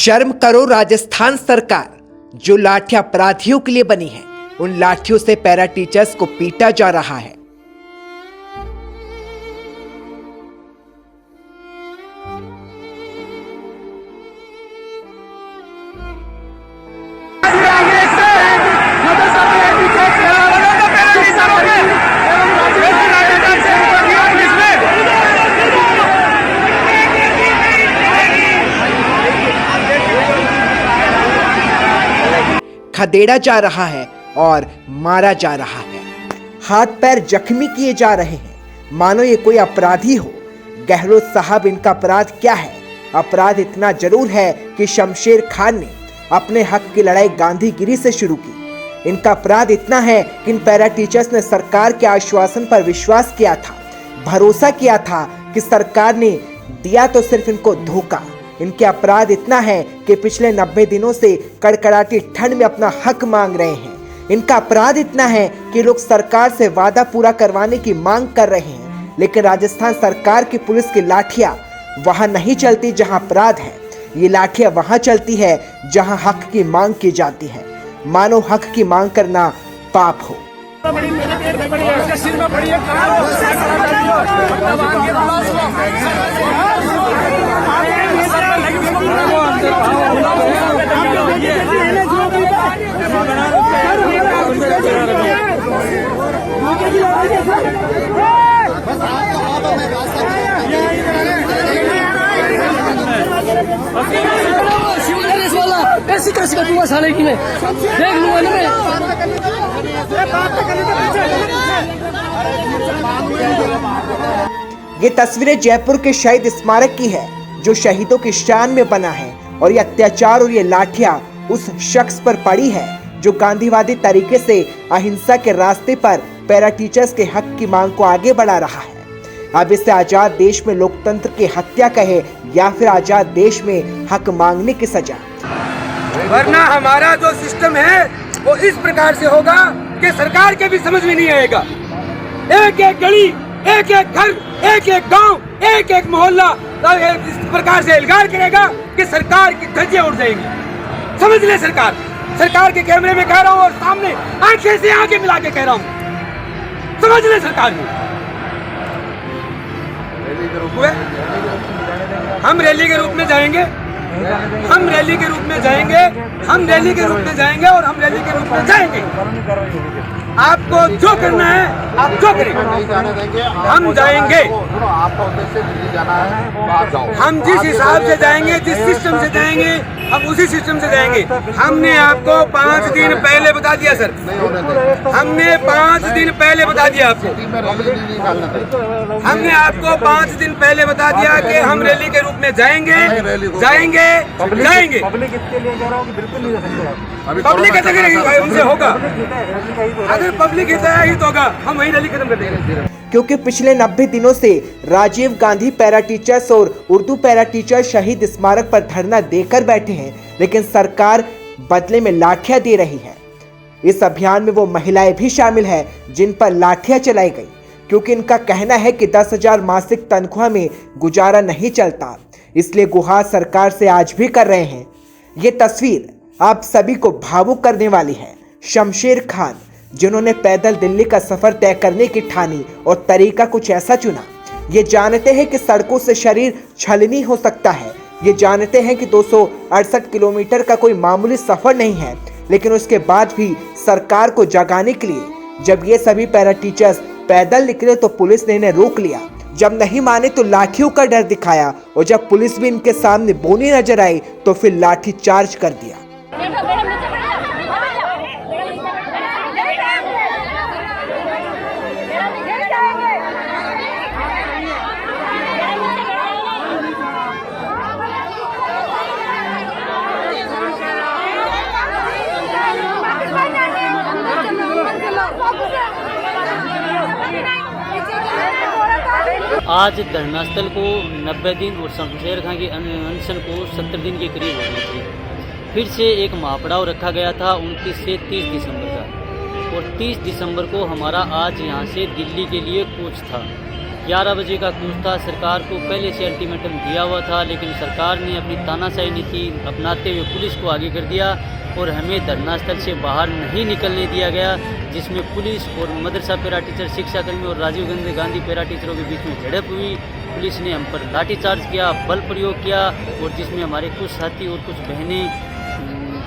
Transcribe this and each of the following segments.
शर्म करो राजस्थान सरकार, जो लाठियां अपराधियों के लिए बनी है, उन लाठियों से पैरा टीचर्स को पीटा जा रहा है। खदेड़ा जा रहा है और मारा जा रहा है, हाथ पैर जख्मी किए जा रहे हैं, मानो ये कोई अपराधी हो। गहलोत साहब, इनका अपराध क्या है? अपराध इतना जरूर है कि शमशेर खान ने अपने हक की लड़ाई गांधीगिरी से शुरू की। इनका अपराध इतना है कि इन पैरा टीचर्स ने सरकार के आश्वासन पर विश्वास किया था, भरोसा किया था कि सरकार ने दिया तो सिर्फ इनको धोखा। इनके अपराध इतना है कि पिछले 90 दिनों से कड़कड़ाती ठंड में अपना हक मांग रहे हैं। इनका अपराध इतना है कि लोग सरकार से वादा पूरा करवाने की मांग कर रहे हैं, लेकिन राजस्थान सरकार की पुलिस की लाठियां वहां नहीं चलती जहां अपराध है। ये लाठियां वहां चलती है जहां हक की मांग की जाती है, मानो हक की मांग करना पाप हो। ऐसी कैसी का दूंगा साले की मैं देख लूंगा ना मैं। ये तस्वीरें जयपुर के शहीद स्मारक की है, जो शहीदों की शान में बना है, और ये अत्याचार और ये लाठियां उस शख्स पर पड़ी है जो गांधीवादी तरीके से अहिंसा के रास्ते पर पैरा टीचर्स के हक की मांग को आगे बढ़ा रहा है। अब इसे आजाद देश में लोकतंत्र की हत्या कहे या फिर आजाद देश में हक मांगने की सजा। वरना हमारा जो सिस्टम है वो इस प्रकार से होगा कि सरकार के भी समझ में नहीं आएगा। एक एक गली, एक एक घर, एक एक गांव, एक एक मोहल्ला इस प्रकार से इल्गार करेगा कि सरकार की धज्जियां उड़ जाएंगी। समझ ले सरकार के कैमरे में कह रहा हूँ और सामने आंखें से आंखें मिला के कह रहा हूँ, समझ ले सरकार ने। हम रैली के रूप में जाएंगे, हम रैली के रूप में जाएंगे, हम रैली के रूप में जाएंगे और हम रैली के रूप में जाएंगे। आपको जो करना है आप जो करें, हम जाएंगे। हम जिस हिसाब से जाएंगे, जिस सिस्टम से जाएंगे, हम उसी सिस्टम से जाएंगे। हमने आपको 5 दिन पहले बता दिया सर, हमने 5 दिन पहले बता दिया आपको, हमने आपको 5 दिन पहले बता दिया कि हम रैली के रूप में जाएंगे, जाएंगे, जाएंगे। पब्लिक उनसे होगा, अगर पब्लिक ही तो होगा, हम वही रैली खत्म कर देंगे। क्योंकि पिछले 90 दिनों से राजीव गांधी पैरा टीचर्स और उर्दू पैरा टीचर शहीद स्मारक पर धरना देकर बैठे हैं, लेकिन सरकार बदले में लाठियां दे रही है। इस अभियान में वो महिलाएं भी शामिल है जिन पर लाठियां चलाई गई, क्योंकि इनका कहना है कि 10,000 मासिक तनख्वाह में गुजारा नहीं चलता, इसलिए गुहार सरकार से आज भी कर रहे हैं। ये तस्वीर आप सभी को भावुक करने वाली है। शमशेर खान, जिन्होंने पैदल दिल्ली का सफर तय करने की ठानी और तरीका कुछ ऐसा चुना। ये जानते हैं कि सड़कों से शरीर छलनी हो सकता है, ये जानते हैं कि 268 किलोमीटर का कोई मामूली सफर नहीं है, लेकिन उसके बाद भी सरकार को जगाने के लिए जब ये सभी पैरा टीचर्स पैदल निकले तो पुलिस ने इन्हें रोक लिया। जब नहीं माने तो लाठियों का डर दिखाया, और जब पुलिस भी इनके सामने बोनी नजर आई तो फिर लाठी चार्ज कर दिया। आज धरना स्थल को 90 दिन और शमशेर खान के अनशन को 70 दिन के करीब हो गई थी। फिर से एक महापड़ाव रखा गया था 29 से 30 दिसंबर का। और 30 दिसंबर को हमारा आज यहाँ से दिल्ली के लिए कूच था। 11 बजे का कूच था। सरकार को पहले से अल्टीमेटम दिया हुआ था, लेकिन सरकार ने अपनी तानाशाही नीति अपनाते हुए पुलिस को आगे कर दिया और हमें धरना स्थल से बाहर नहीं निकलने दिया गया, जिसमें पुलिस और मदरसा पैरा टीचर, शिक्षाकर्मी और राजीव गांधी पैरा टीचरों के बीच में झड़प हुई। पुलिस ने हम पर लाठीचार्ज किया, बल प्रयोग किया और जिसमें हमारे कुछ साथी और कुछ बहनें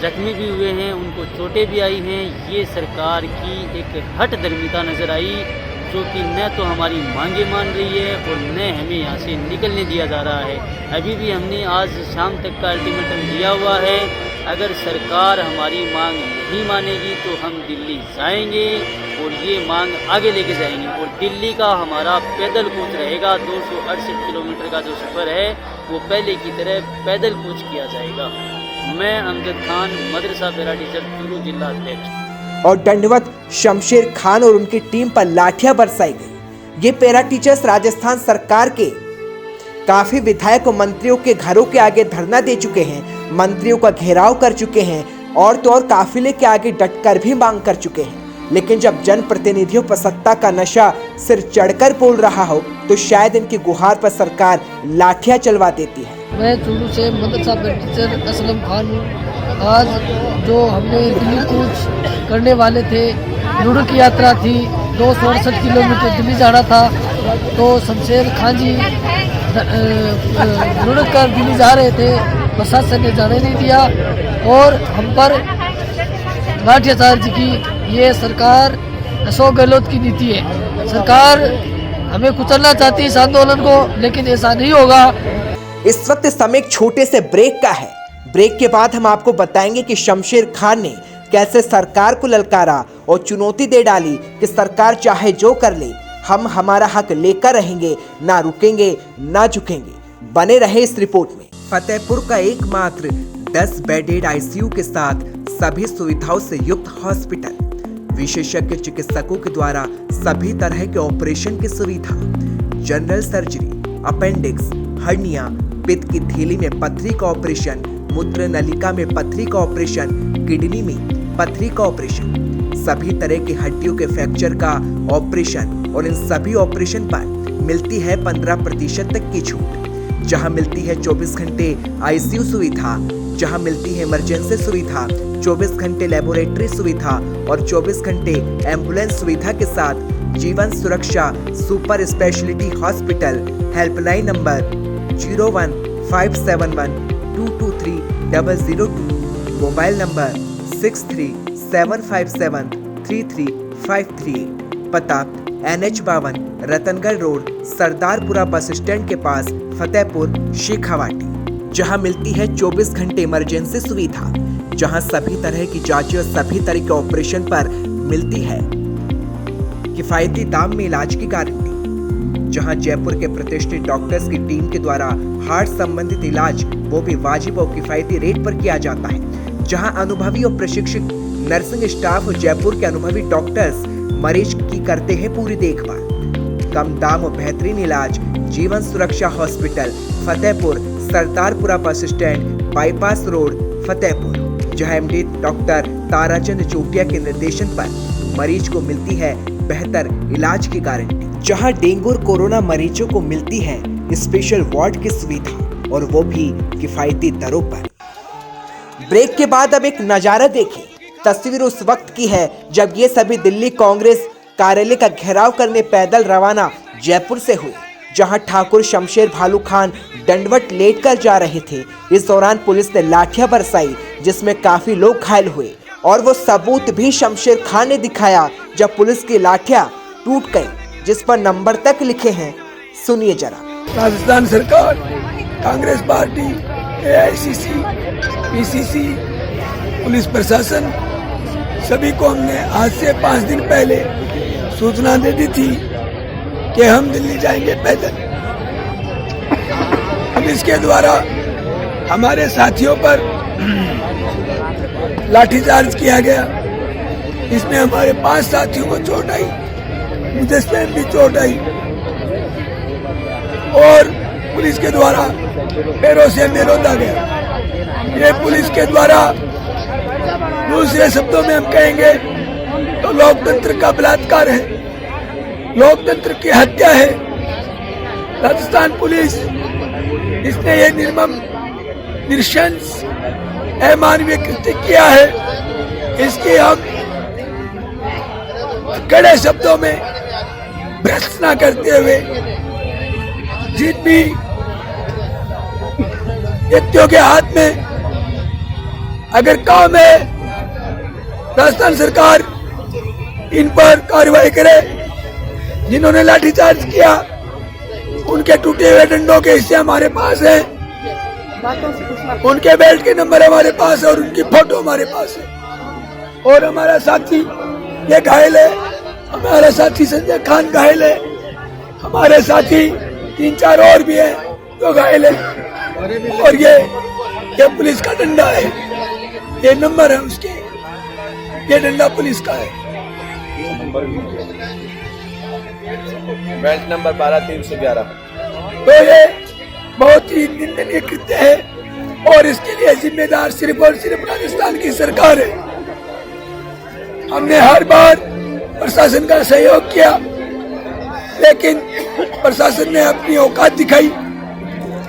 जख्मी भी हुए हैं, उनको चोटें भी आई हैं। ये सरकार की एक हठधर्मिता नज़र आई, जो कि न तो हमारी मांगे मान रही है और न हमें यहाँ से निकलने दिया जा रहा है। अभी भी हमने आज शाम तक का अल्टीमेटम दिया हुआ है। अगर सरकार हमारी मांग नहीं मानेगी तो हम दिल्ली जाएंगे और ये मांग आगे लेके जाएंगे और दिल्ली का हमारा पैदल कूच रहेगा। 268 किलोमीटर का जो सफ़र है वो पहले की तरह पैदल कूच किया जाएगा। मैं अमजद खान, मदरसा पैरा टीचर, चूरू जिला अध्यक्ष। और दंडवत शमशेर खान और उनकी टीम पर लाठियां बरसाई गई। ये पैरा टीचर्स राजस्थान सरकार के काफी विधायक और मंत्रियों के घरों के आगे धरना दे चुके हैं, मंत्रियों का घेराव कर चुके हैं और तो और काफिले के आगे डटकर भी मांग कर चुके हैं। लेकिन जब जनप्रतिनिधियों पर सत्ता का नशा सिर चढ़कर बोल रहा हो तो शायद इनकी गुहार पर सरकार लाठियां चलवा देती है। मैं चूरू से मदरसा पैरा टीचर असलम खान हूँ। आज जो हमने दिल्ली कूच करने वाले थे, रुड़क यात्रा थी, 268 किलोमीटर दिल्ली जाना था, तो शमशेर खान जी रुड़क कर दिल्ली जा रहे थे, प्रशासन ने जाने नहीं दिया और हम पर लाठीचार्ज की। ये सरकार अशोक गहलोत की नीति है। सरकार हमें कुचलना चाहती है इस आंदोलन को, लेकिन ऐसा नहीं होगा। इस वक्त समय एक छोटे से ब्रेक का है। ब्रेक के बाद हम आपको बताएंगे कि शमशेर खान ने कैसे सरकार को ललकारा और चुनौती दे डाली कि सरकार चाहे जो कर ले, हम हमारा हक लेकर रहेंगे, ना रुकेंगे ना झुकेंगे। बने रहे इस रिपोर्ट में। फतेहपुर का एकमात्र 10 बेडेड आईसीयू के साथ सभी सुविधाओं से युक्त हॉस्पिटल, विशेषज्ञ चिकित्सकों के द्वारा सभी तरह के ऑपरेशन की सुविधा, जनरल सर्जरी, अपेंडिक्स, हर्निया, पित्त की थैली में पथरी का ऑपरेशन, मूत्र नलिका में पथरी का ऑपरेशन, किडनी में पथरी का ऑपरेशन, सभी तरह की हड्डियों के फ्रैक्चर का ऑपरेशन और इन सभी ऑपरेशन पर मिलती है 15% तक की छूट। जहां मिलती है 24 घंटे आईसीयू सुविधा, जहां मिलती है इमरजेंसी सुविधा, 24 घंटे लेबोरेटरी सुविधा और 24 घंटे एम्बुलेंस सुविधा के साथ जीवन सुरक्षा super speciality hospital. Helpline number 01571223002, mobile number 6375733538, पता NH52 Ratangarh road, Sardarpura bus stand के पास, फतेहपुर, शेखावाटी। जहां मिलती है 24 घंटे इमरजेंसी सुविधा, जहां सभी तरह की जांचें और सभी तरह के ऑपरेशन पर मिलती है किफायती दाम में इलाज की गारंटी, जहां जयपुर के प्रतिष्ठित डॉक्टर्स की टीम के द्वारा हार्ट संबंधित इलाज वो भी वाजिब और किफायती रेट पर किया जाता है, जहां अनुभवी और प्रशिक्षित नर्सिंग स्टाफ और जयपुर के अनुभवी डॉक्टर्स मरीज की करते हैं पूरी देखभाल। कम दाम और बेहतरीन इलाज, जीवन सुरक्षा hospital, Fatehpur, Sardarpura bus stand, bypass road, Fatehpur. जहां MD डॉक्टर ताराचंद चोटिया के निर्देशन पर मरीज को मिलती है बेहतर इलाज की गारंटी, जहां डेंगू और कोरोना मरीजों को मिलती है स्पेशल वार्ड की सुविधा और वो भी किफायती दरों पर। ब्रेक के बाद अब एक नजारा देखें। तस्वीर उस वक्त की है जब ये सभी दिल्ली कांग्रेस कार्यालय का घेराव करने पैदल रवाना जयपुर से हुए, जहां ठाकुर शमशेर भालू खान दंडवत लेटकर जा रहे थे। इस दौरान पुलिस ने लाठियां बरसाई, जिसमें काफी लोग घायल हुए और वो सबूत भी शमशेर खान ने दिखाया जब पुलिस की लाठियां टूट गई, जिस पर नंबर तक लिखे हैं। सुनिए जरा। राजस्थान सरकार, Congress party, AICC, PCC, police प्रशासन, सभी को हमने आज से 5 दिन पहले सूचना दे दी थी कि हम दिल्ली जाएंगे पैदल। पुलिस के द्वारा हमारे साथियों पर लाठीचार्ज किया गया। इसमें हमारे 5 साथियों को चोट आई, मुझे स्वयं भी चोट आई और पुलिस के द्वारा पैरों से हमें रोंदा गया। ये पुलिस के द्वारा, दूसरे शब्दों में हम कहेंगे तो लोकतंत्र का बलात्कार है, लोकतंत्र की हत्या है। राजस्थान पुलिस इसने ये निर्मम, निशंस, अमानवीय कृत्य किया है। इसकी हम कड़े शब्दों में भर्त्सना करते हुए जिन भी व्यक्तियों के हाथ में अगर काम है, राजस्थान सरकार इन पर कार्रवाई करे। जिन्होंने लाठीचार्ज किया उनके टूटे हुए डंडों के हिस्से हमारे पास हैं, उनके बेल्ट के नंबर हमारे पास है और उनकी फोटो हमारे पास है। और हमारा साथी ये घायल है, हमारा साथी संजय खान घायल है, हमारे साथी 3-4 और भी हैं जो घायल है। और ये पुलिस का डंडा है, ये नंबर है उसके, ये डंडा पुलिस का है। Belt number 12-311। तो ये बहुत ही निंदनीय कृत्य है और इसके लिए जिम्मेदार सिर्फ और सिर्फ राजस्थान की सरकार है। हमने हर बार प्रशासन का सहयोग किया, लेकिन प्रशासन ने अपनी औकात दिखाई,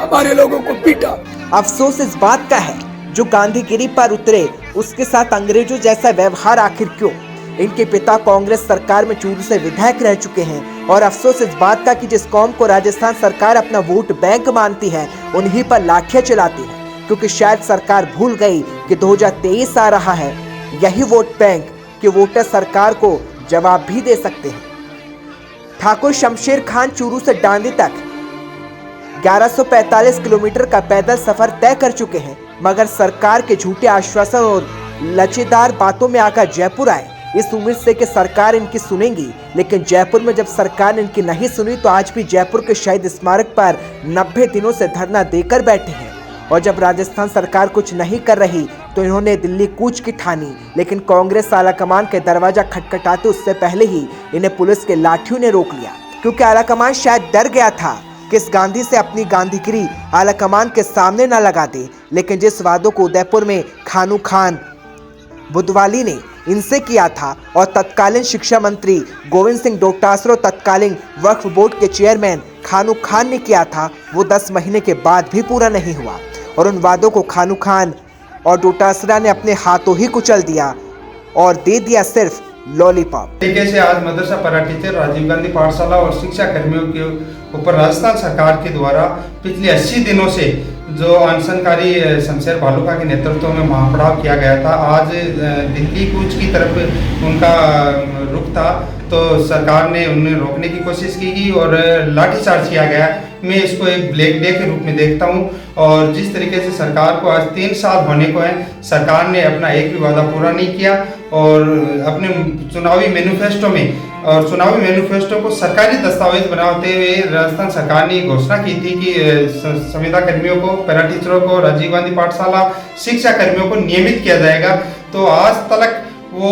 हमारे लोगों को पीटा। अफसोस इस बात का है जो गांधीगिरी पर उतरे उसके साथ अंग्रेजों जैसा व्यवहार आखिर क्यों। इनके पिता कांग्रेस सरकार में चूरू से विधायक रह चुके हैं और अफसोस इस बात का कि जिस कौम को राजस्थान सरकार अपना वोट बैंक मानती है उन्हीं पर लाठियां चलाती है, क्योंकि शायद सरकार भूल गई कि 2023 आ रहा है। यही वोट बैंक के वोटर सरकार को जवाब भी दे सकते हैं। ठाकुर शमशेर खान चूरू से डांडी तक 1145 किलोमीटर का पैदल सफर तय कर चुके हैं, मगर सरकार के झूठे आश्वासन और लचीदार बातों में आकर जयपुर आए इस उम्मीद से कि सरकार इनकी सुनेगी। लेकिन जयपुर में जब सरकार ने इनकी नहीं सुनी तो आज भी जयपुर के शहीद स्मारक पर 90 दिनों से धरना देकर बैठे हैं। और जब राजस्थान सरकार कुछ नहीं कर रही तो इन्होंने दिल्ली कूच की ठानी, लेकिन कांग्रेस आलाकमान के दरवाजा खटखटाते उससे पहले ही इन्हें पुलिस के लाठियों ने रोक लिया, क्योंकि आलाकमान शायद डर गया था कि इस गांधी से अपनी गांधीगिरी आलाकमान के सामने न लगा दे। लेकिन जिस वादों को उदयपुर में खानू खान बुधवाली ने इनसे किया था और तत्कालीन शिक्षा मंत्री गोविंद सिंह डोटासरा, तत्कालीन वक्फ बोर्ड के चेयरमैन खानू खान ने किया था, वो 10 महीने के बाद भी पूरा नहीं हुआ। और उन वादों को खानू खान और डोटासरा ने अपने हाथों ही कुचल दिया और दे दिया सिर्फ लॉलीपॉप। तरीके से आज मदरसा पैरा टीचर, राजीव गांधी पाठशाला और शिक्षा कर्मियों के ऊपर राजस्थान सरकार के द्वारा पिछले 80 दिनों से जो अनशनकारी शमशेर भालुका के नेतृत्व में महापड़ाव किया गया था, आज दिल्ली कूच की तरफ उनका रुख था, तो सरकार ने उन्हें रोकने की कोशिश की और लाठीचार्ज किया गया। मैं इसको एक ब्लैक डे के रूप में देखता हूं। और जिस तरीके से सरकार को आज 3 साल होने को है, सरकार ने अपना एक भी वादा पूरा नहीं किया और अपने चुनावी मैनिफेस्टो में और चुनावी मैनिफेस्टो को सरकारी दस्तावेज बनाते हुए राजस्थान सरकार ने घोषणा की थी कि संविदा कर्मियों को, पैरा टीचरों को, राजीव गांधी पाठशाला शिक्षा कर्मियों को नियमित किया जाएगा। तो आज तक वो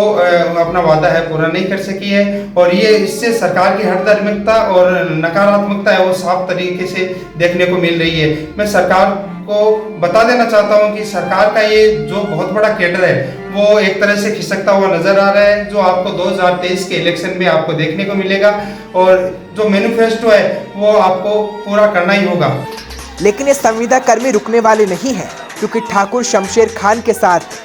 अपना वादा है पूरा नहीं कर सकी है और ये इससे सरकार की हठधर्मिता और नकारात्मकता है वो साफ तरीके से देखने को मिल रही है। मैं सरकार को बता देना चाहता हूं कि सरकार का ये जो बहुत बड़ा कैडर है वो एक तरह से खिसकता हुआ नजर आ रहा है, जो आपको 2023 के इलेक्शन में आपको देखने को मिलेगा और जो मैनिफेस्टो है वो आपको पूरा करना ही होगा। लेकिन ये संविदा कर्मी रुकने वाले नहीं हैं, क्योंकि ठाकुर शमशेर खान के साथ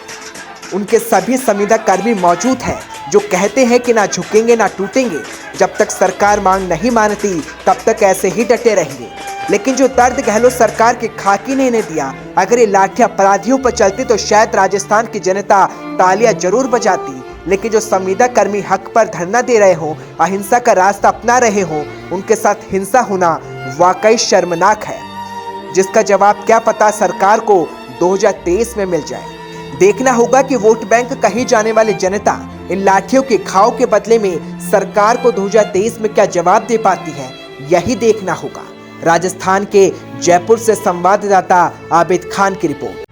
उनके सभी संविदा कर्मी मौजूद हैं जो कहते हैं कि ना झुकेंगे ना टूटेंगे। जब तक सरकार मांग नहीं मानती तब तक ऐसे ही डटे रहेंगे। लेकिन जो दर्द गहलोत सरकार के खाकी ने इन्हें दिया, अगर ये लाठियां अपराधियों पर चलती तो शायद राजस्थान की जनता तालियां जरूर बजाती। लेकिन जो संविदा कर्मी हक पर धरना दे रहे हो, अहिंसा का रास्ता अपना रहे हो, उनके साथ हिंसा होना वाकई शर्मनाक है, जिसका जवाब क्या पता सरकार को 2023 में मिल जाए। देखना होगा कि वोट बैंक कहीं जाने वाली जनता इन लाठियों के घाव के बदले में सरकार को 2023 में क्या जवाब दे पाती है, यही देखना होगा। राजस्थान के जयपुर से संवाददाता आबिद खान की रिपोर्ट।